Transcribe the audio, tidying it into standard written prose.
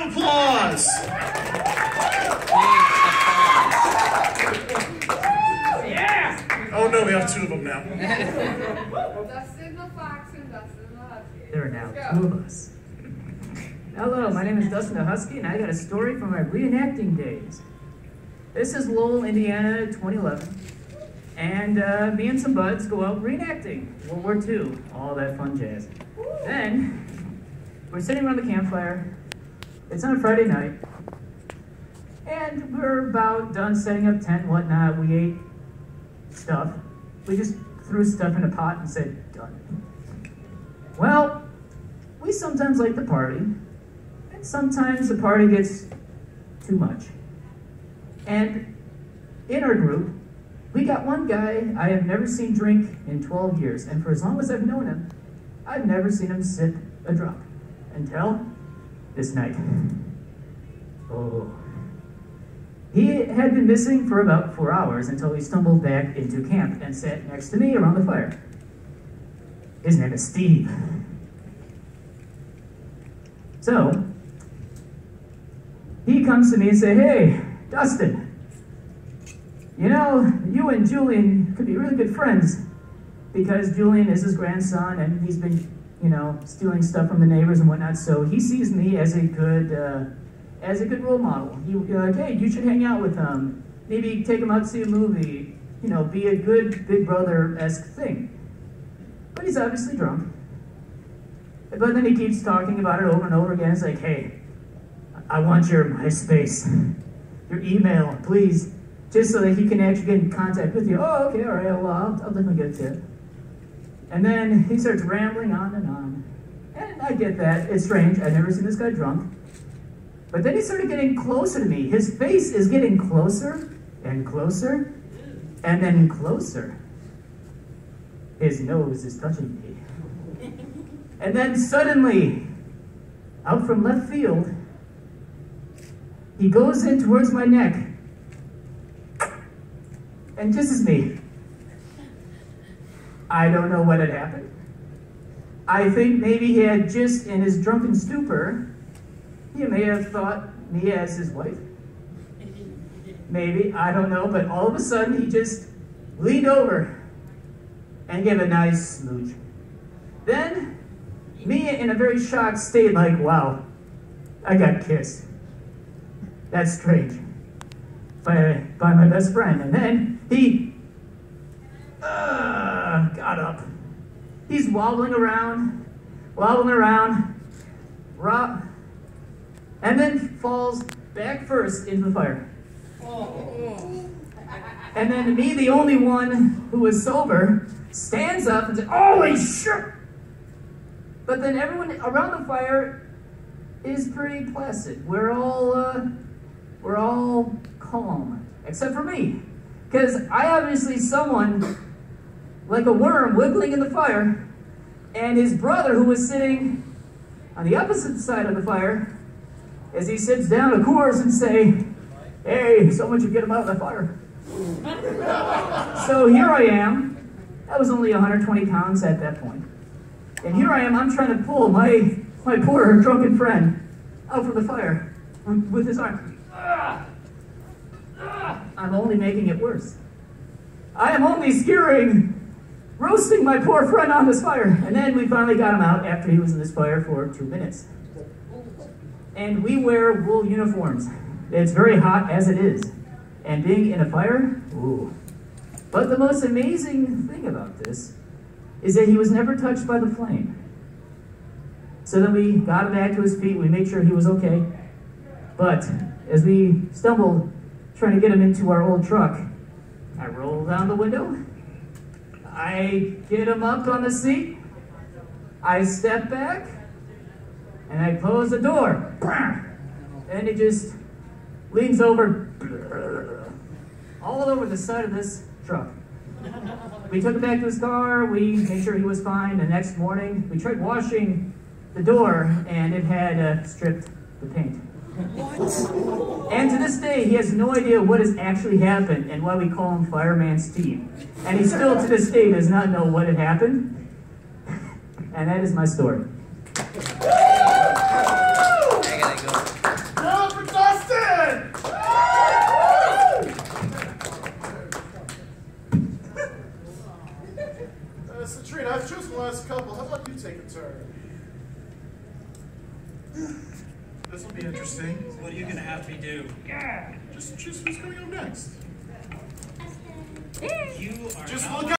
of applause. Yeah! Oh no, we have two of them now. Dustin the Fox and Dustin the Husky. There are now two of us. Hello, my name is Dustin the Husky, and I got a story from my reenacting days. This is Lowell, Indiana, 2011. And me and some buds go out reenacting World War II, all that fun jazz. Then, we're sitting around the campfire. It's on a Friday night. And we're about done setting up tent and whatnot. We ate stuff. We just threw stuff in a pot and said, done. Well, we sometimes like to party. And sometimes the party gets too much. And in our group, we got one guy I have never seen drink in 12 years. And for as long as I've known him, I've never seen him sip a drop. Until this night. Oh. He had been missing for about 4 hours until he stumbled back into camp and sat next to me around the fire. His name is Steve. So, he comes to me and says, hey, Dustin, you know, you and Julian could be really good friends because Julian is his grandson and he's been, you know, stealing stuff from the neighbors and whatnot, so he sees me as a good role model. He would be like, hey, you should hang out with him. Maybe take him out to see a movie. You know, be a good big brother-esque thing. But he's obviously drunk. But then he keeps talking about it over and over again. It's like, hey, I want your MySpace, your email, please, just so that he can actually get in contact with you. Oh, okay, all right, well, I'll definitely get it to you. And then he starts rambling on and on. And I get that. It's strange. I've never seen this guy drunk. But then he started getting closer to me. His face is getting closer and closer and then closer. His nose is touching me. And then suddenly, out from left field, he goes in towards my neck and kisses me. I don't know what had happened. I think maybe he had just, in his drunken stupor, he may have thought me as his wife. Maybe, I don't know, but all of a sudden he just leaned over and gave a nice smooch. Then, me in a very shocked state, like, wow, I got kissed. That's strange. By my best friend. And then he got up. He's wobbling around, and then falls back first into the fire. And then me, the only one who was sober, stands up and says, holy shit! But then everyone around the fire is pretty placid. We're all calm, except for me. Because I obviously someone like a worm wiggling in the fire, and his brother, who was sitting on the opposite side of the fire, as he sits down, of course, and say, hey, someone should get him out of the fire. So here I am. I was only 120 pounds at that point. And here I am, I'm trying to pull my poor drunken friend out from the fire with his arm. I'm only making it worse. I am only roasting my poor friend on this fire. And then we finally got him out after he was in this fire for 2 minutes. And we wear wool uniforms. It's very hot as it is. And being in a fire, ooh. But the most amazing thing about this is that he was never touched by the flame. So then we got him back to his feet, we made sure he was okay. But as we stumbled, trying to get him into our old truck, I roll down the window, I get him up on the seat, I step back, and I close the door. And he just leans over, all over the side of this truck. We took him back to his car, we made sure he was fine. The next morning, we tried washing the door, and it had stripped the paint. What? And to this day, he has no idea what has actually happened and why we call him Fireman Steve. And he still, to this day, does not know what had happened. And that is my story. I gotta go. let you take a turn. This will be interesting. What are you gonna have me do? Just choose who's coming up next. You are Just not look